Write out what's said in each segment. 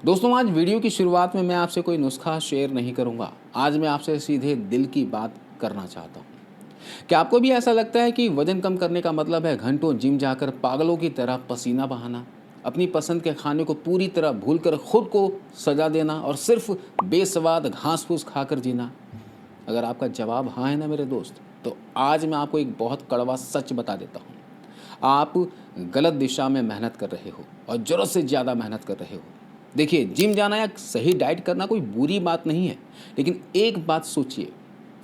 दोस्तों, आज वीडियो की शुरुआत में मैं आपसे कोई नुस्खा शेयर नहीं करूंगा। आज मैं आपसे सीधे दिल की बात करना चाहता हूँ। क्या आपको भी ऐसा लगता है कि वजन कम करने का मतलब है घंटों जिम जाकर पागलों की तरह पसीना बहाना, अपनी पसंद के खाने को पूरी तरह भूलकर खुद को सजा देना और सिर्फ बेस्वाद घास फूस खाकर जीना? अगर आपका जवाब हाँ है ना मेरे दोस्त, तो आज मैं आपको एक बहुत कड़वा सच बता देता हूँ। आप गलत दिशा में मेहनत कर रहे हो और ज़रूरत से ज़्यादा मेहनत कर रहे हो। देखिए, जिम जाना या सही डाइट करना कोई बुरी बात नहीं है, लेकिन एक बात सोचिए,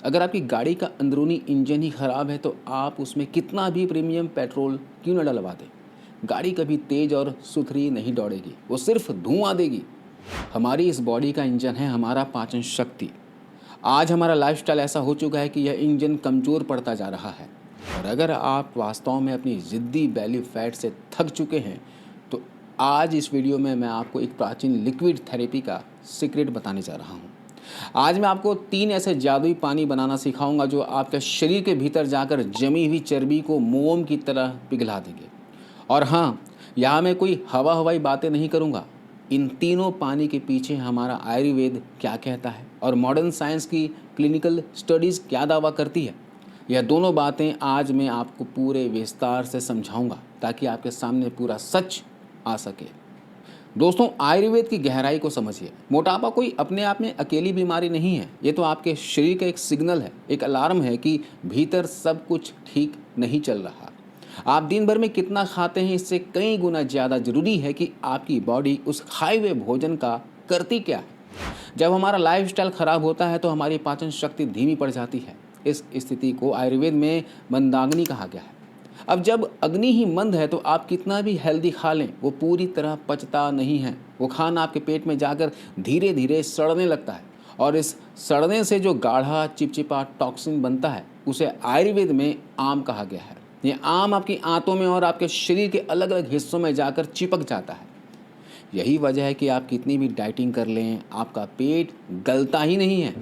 अगर आपकी गाड़ी का अंदरूनी इंजन ही ख़राब है तो आप उसमें कितना भी प्रीमियम पेट्रोल क्यों न डलवा दें, गाड़ी कभी तेज़ और सुथरी नहीं दौड़ेगी, वो सिर्फ धुआं देगी। हमारी इस बॉडी का इंजन है हमारा पाचन शक्ति। आज हमारा लाइफस्टाइल ऐसा हो चुका है कि यह इंजन कमज़ोर पड़ता जा रहा है। और अगर आप वास्तव में अपनी ज़िद्दी बैली फैट से थक चुके हैं, तो आज इस वीडियो में मैं आपको एक प्राचीन लिक्विड थेरेपी का सीक्रेट बताने जा रहा हूँ। आज मैं आपको 3 ऐसे जादुई पानी बनाना सिखाऊंगा जो आपके शरीर के भीतर जाकर जमी हुई चर्बी को मोम की तरह पिघला देंगे। और हाँ, यहाँ मैं कोई हवाई बातें नहीं करूँगा। इन तीनों पानी के पीछे हमारा आयुर्वेद क्या कहता है और मॉडर्न साइंस की क्लिनिकल स्टडीज़ क्या दावा करती है, यह दोनों बातें आज मैं आपको पूरे विस्तार से समझाऊंगा ताकि आपके सामने पूरा सच आ सके। दोस्तों, आयुर्वेद की गहराई को समझिए। मोटापा कोई अपने आप में अकेली बीमारी नहीं है। ये तो आपके शरीर का एक सिग्नल है, एक अलार्म है कि भीतर सब कुछ ठीक नहीं चल रहा। आप दिन भर में कितना खाते हैं, इससे कई गुना ज़्यादा जरूरी है कि आपकी बॉडी उस खाए हुए भोजन का करती क्या है। जब हमारा लाइफस्टाइल खराब होता है तो हमारी पाचन शक्ति धीमी पड़ जाती है। इस स्थिति को आयुर्वेद में मंदाग्नि कहा गया है। अब जब अग्नि ही मंद है तो आप कितना भी हेल्दी खा लें, वो पूरी तरह पचता नहीं है। वो खाना आपके पेट में जाकर धीरे धीरे सड़ने लगता है और इस सड़ने से जो गाढ़ा चिपचिपा टॉक्सिन बनता है उसे आयुर्वेद में आम कहा गया है। ये आम आपकी आंतों में और आपके शरीर के अलग अलग हिस्सों में जाकर चिपक जाता है। यही वजह है कि आप कितनी भी डाइटिंग कर लें, आपका पेट गलता ही नहीं है।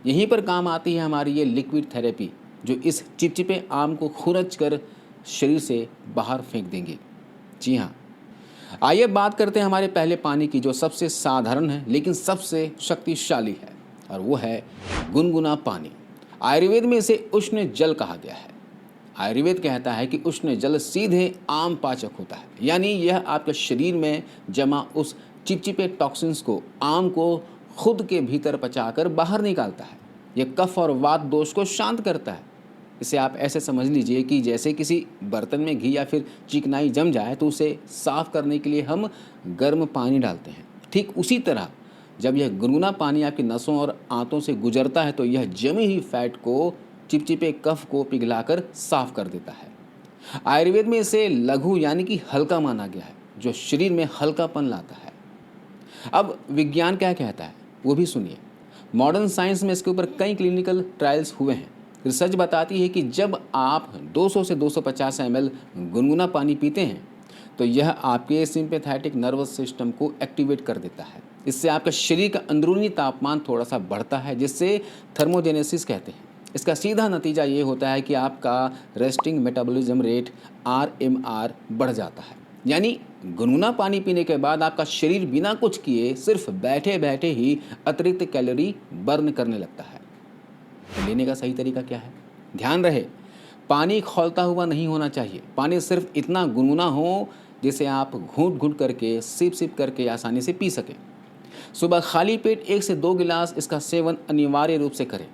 यहीं पर काम आती है हमारी ये लिक्विड थेरेपी, जो इस चिपचिपे आम को खुरच कर शरीर से बाहर फेंक देंगे। जी हाँ, आइए बात करते हैं हमारे पहले पानी की, जो सबसे साधारण है लेकिन सबसे शक्तिशाली है, और वो है गुनगुना पानी। आयुर्वेद में इसे उष्ण जल कहा गया है। आयुर्वेद कहता है कि उष्ण जल सीधे आम पाचक होता है, यानी यह आपके शरीर में जमा उस चिपचिपे टॉक्सिन्स को, आम को खुद के भीतर पचाकर बाहर निकालता है। यह कफ और वात दोष को शांत करता है। इसे आप ऐसे समझ लीजिए कि जैसे किसी बर्तन में घी या फिर चिकनाई जम जाए तो उसे साफ करने के लिए हम गर्म पानी डालते हैं। ठीक उसी तरह जब यह गुनगुना पानी आपकी नसों और आंतों से गुजरता है तो यह जमी हुई फैट को, चिपचिपे कफ को पिघलाकर साफ कर देता है। आयुर्वेद में इसे लघु यानी कि हल्का माना गया है, जो शरीर में हल्कापन लाता है। अब विज्ञान क्या कहता है वो भी सुनिए। मॉडर्न साइंस में इसके ऊपर कई क्लिनिकल ट्रायल्स हुए हैं। रिसर्च बताती है कि जब आप 200 से 250 ml गुनगुना पानी पीते हैं तो यह आपके सिंपैथेटिक नर्वस सिस्टम को एक्टिवेट कर देता है। इससे आपका शरीर का अंदरूनी तापमान थोड़ा सा बढ़ता है, जिससे थर्मोजेनेसिस कहते हैं। इसका सीधा नतीजा ये होता है कि आपका रेस्टिंग मेटाबॉलिज्म रेट RMR बढ़ जाता है। यानी गुनगुना पानी पीने के बाद आपका शरीर बिना कुछ किए सिर्फ बैठे बैठे ही अतिरिक्त कैलोरी बर्न करने लगता है। तो लेने का सही तरीका क्या है? ध्यान रहे, पानी खौलता हुआ नहीं होना चाहिए। पानी सिर्फ इतना गुनगुना हो जिसे आप घूंट घूंट करके, सिप सिप करके आसानी से पी सकें। सुबह खाली पेट 1 से 2 गिलास इसका सेवन अनिवार्य रूप से करें।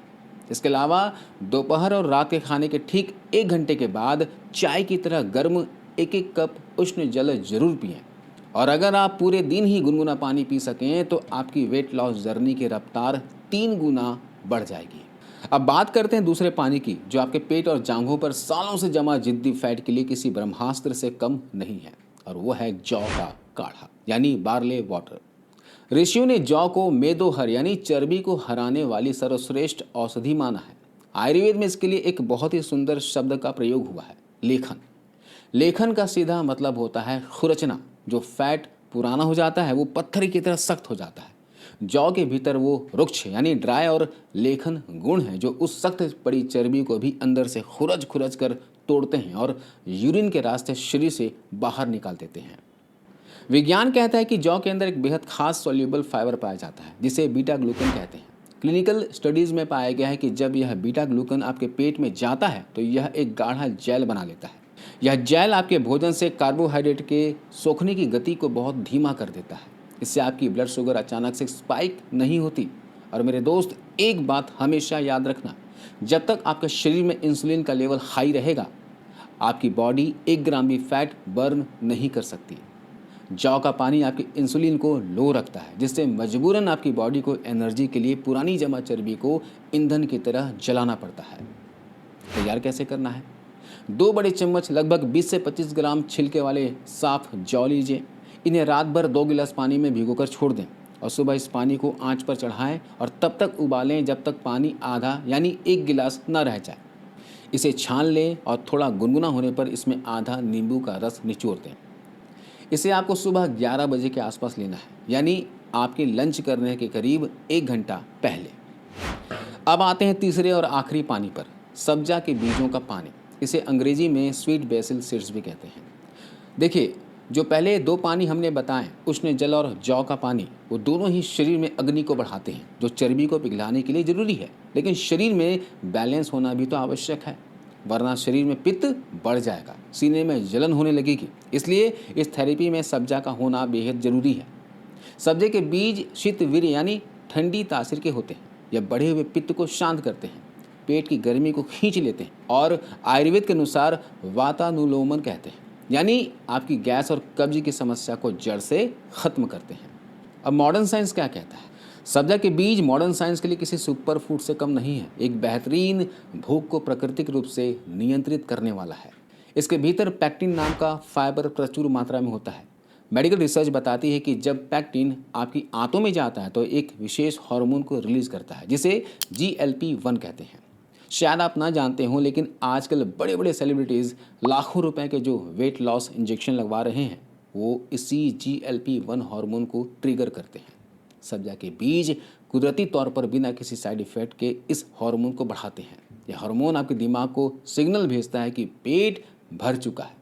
इसके अलावा दोपहर और रात के खाने के ठीक 1 घंटे के बाद चाय की तरह गर्म 1-1 कप उष्ण जल जरूर पिएं। और अगर आप पूरे दिन ही गुनगुना पानी पी सकें तो आपकी वेट लॉस जर्नी की रफ्तार 3 गुना बढ़ जाएगी। अब बात करते हैं दूसरे पानी की, जो आपके पेट और जांघों पर सालों से जमा जिद्दी फैट के लिए किसी ब्रह्मास्त्र से कम नहीं है, और वो है जौ का काढ़ा यानी बार्ले वाटर। ऋषियों ने जौ को मेदोहर यानी चर्बी को हराने वाली सर्वश्रेष्ठ औषधि माना है। आयुर्वेद में इसके लिए एक बहुत ही सुंदर शब्द का प्रयोग हुआ है, लेखन। लेखन का सीधा मतलब होता है खुरचना। जो फैट पुराना हो जाता है वो पत्थर की तरह सख्त हो जाता है। जौ के भीतर वो रुक्ष यानी ड्राई और लेखन गुण है जो उस सख्त पड़ी चर्बी को भी अंदर से खुरच खुरच कर तोड़ते हैं और यूरिन के रास्ते शरीर से बाहर निकाल देते हैं। विज्ञान कहता है कि जौ के अंदर एक बेहद खास सॉल्युबल फाइबर पाया जाता है जिसे बीटा ग्लूकन कहते हैं। क्लिनिकल स्टडीज़ में पाया गया है कि जब यह बीटा ग्लूकन आपके पेट में जाता है तो यह एक गाढ़ा जेल बना लेता है। यह जेल आपके भोजन से कार्बोहाइड्रेट के सोखने की गति को बहुत धीमा कर देता है। इससे आपकी ब्लड शुगर अचानक से स्पाइक नहीं होती। और मेरे दोस्त, एक बात हमेशा याद रखना, जब तक आपके शरीर में इंसुलिन का लेवल हाई रहेगा आपकी बॉडी 1 ग्राम भी फैट बर्न नहीं कर सकती। जौ का पानी आपके इंसुलिन को लो रखता है, जिससे मजबूरन आपकी बॉडी को एनर्जी के लिए पुरानी जमा चर्बी को ईंधन की तरह जलाना पड़ता है। तैयार कैसे करना है? 2 बड़े चम्मच लगभग 20 से 25 ग्राम छिलके वाले साफ जौ लीजिए। इन्हें रात भर 2 गिलास पानी में भिगोकर छोड़ दें और सुबह इस पानी को आंच पर चढ़ाएं और तब तक उबालें जब तक पानी आधा यानी 1 गिलास न रह जाए। इसे छान लें और थोड़ा गुनगुना होने पर इसमें आधा नींबू का रस निचोड़ दें। इसे आपको सुबह 11 बजे के आसपास लेना है, यानी आपके लंच करने के करीब 1 घंटा पहले। अब आते हैं तीसरे और आखिरी पानी पर, सब्जा के बीजों का पानी। इसे अंग्रेजी में स्वीट बेसिल सीड्स भी कहते हैं। देखिए, जो पहले 2 पानी हमने बताएं, उष्ण जल और जौ का पानी, वो दोनों ही शरीर में अग्नि को बढ़ाते हैं, जो चर्बी को पिघलाने के लिए ज़रूरी है। लेकिन शरीर में बैलेंस होना भी तो आवश्यक है, वरना शरीर में पित्त बढ़ जाएगा, सीने में जलन होने लगेगी। इसलिए इस थेरेपी में सब्जा का होना बेहद ज़रूरी है। सब्जे के बीज शीतवीर्य यानी ठंडी तासीर के होते हैं। यह बढ़े हुए पित्त को शांत करते हैं, पेट की गर्मी को खींच लेते हैं और आयुर्वेद के अनुसार वातानुलोमन कहते हैं, यानी आपकी गैस और कब्ज की समस्या को जड़ से ख़त्म करते हैं। अब मॉडर्न साइंस क्या कहता है? सब्जा के बीज मॉडर्न साइंस के लिए किसी सुपर फूड से कम नहीं है। एक बेहतरीन भूख को प्राकृतिक रूप से नियंत्रित करने वाला है। इसके भीतर पैक्टिन नाम का फाइबर प्रचुर मात्रा में होता है। मेडिकल रिसर्च बताती है कि जब पैक्टिन आपकी आंतों में जाता है तो एक विशेष हार्मोन को रिलीज करता है जिसे GLP-1 कहते हैं। शायद आप ना जानते हो, लेकिन आजकल बड़े बड़े सेलिब्रिटीज़ लाखों रुपए के जो वेट लॉस इंजेक्शन लगवा रहे हैं वो इसी GLP-1 हार्मोन को ट्रिगर करते हैं। सब्जा के बीज कुदरती तौर पर बिना किसी साइड इफ़ेक्ट के इस हार्मोन को बढ़ाते हैं। यह हार्मोन आपके दिमाग को सिग्नल भेजता है कि पेट भर चुका है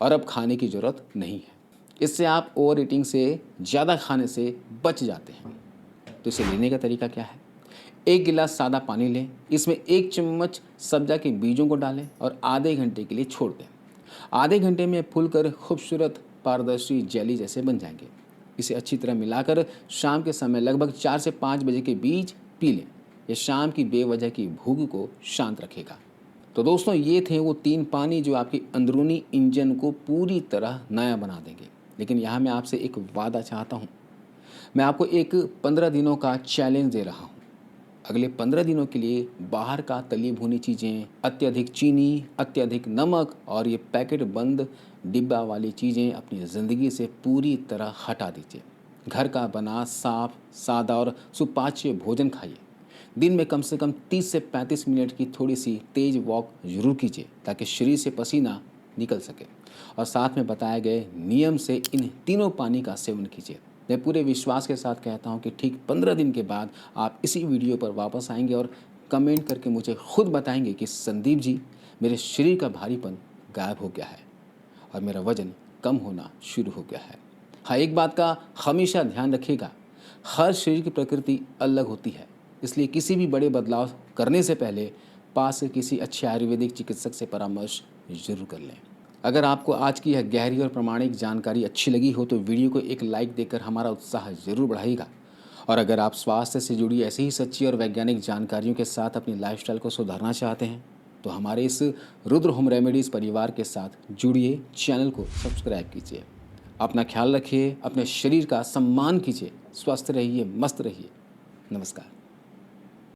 और अब खाने की ज़रूरत नहीं है। इससे आप ओवर ईटिंग से, ज़्यादा खाने से बच जाते हैं। तो इसे लेने का तरीका क्या है? 1 गिलास सादा पानी लें, इसमें 1 चम्मच सब्जा के बीजों को डालें और आधे घंटे के लिए छोड़ दें। आधे घंटे में फूलकर खूबसूरत पारदर्शी जेली जैसे बन जाएंगे। इसे अच्छी तरह मिलाकर शाम के समय लगभग 4 से 5 बजे के बीच पी लें। यह शाम की बेवजह की भूख को शांत रखेगा। तो दोस्तों, ये थे वो 3 पानी जो आपकी अंदरूनी इंजन को पूरी तरह नया बना देंगे। लेकिन यहाँ मैं आपसे एक वादा चाहता हूँ। मैं आपको एक 15 दिनों का चैलेंज दे रहा हूँ। अगले 15 दिनों के लिए बाहर का तली भुनी चीज़ें, अत्यधिक चीनी, अत्यधिक नमक और ये पैकेट बंद डिब्बा वाली चीज़ें अपनी ज़िंदगी से पूरी तरह हटा दीजिए। घर का बना साफ, सादा और सुपाच्य भोजन खाइए। दिन में कम से कम 30 से 35 मिनट की थोड़ी सी तेज़ वॉक ज़रूर कीजिए ताकि शरीर से पसीना निकल सके। और साथ में बताए गए नियम से इन तीनों पानी का सेवन कीजिए। मैं पूरे विश्वास के साथ कहता हूं कि ठीक 15 दिन के बाद आप इसी वीडियो पर वापस आएंगे और कमेंट करके मुझे खुद बताएंगे कि संदीप जी, मेरे शरीर का भारीपन गायब हो गया है और मेरा वज़न कम होना शुरू हो गया है। हाँ, एक बात का हमेशा ध्यान रखिएगा, हर शरीर की प्रकृति अलग होती है, इसलिए किसी भी बड़े बदलाव करने से पहले पास किसी अच्छे आयुर्वेदिक चिकित्सक से परामर्श जरूर कर लें। अगर आपको आज की यह गहरी और प्रामाणिक जानकारी अच्छी लगी हो तो वीडियो को एक लाइक देकर हमारा उत्साह ज़रूर बढ़ाइएगा। और अगर आप स्वास्थ्य से जुड़ी ऐसी ही सच्ची और वैज्ञानिक जानकारियों के साथ अपनी लाइफस्टाइल को सुधारना चाहते हैं तो हमारे इस रुद्र होम रेमेडीज़ परिवार के साथ जुड़िए, चैनल को सब्सक्राइब कीजिए। अपना ख्याल रखिए, अपने शरीर का सम्मान कीजिए, स्वस्थ रहिए, मस्त रहिए। नमस्कार।